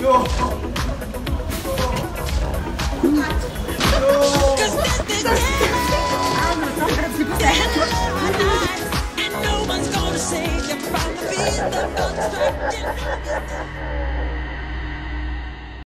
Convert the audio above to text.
And no one's gonna save you from the beast of construction.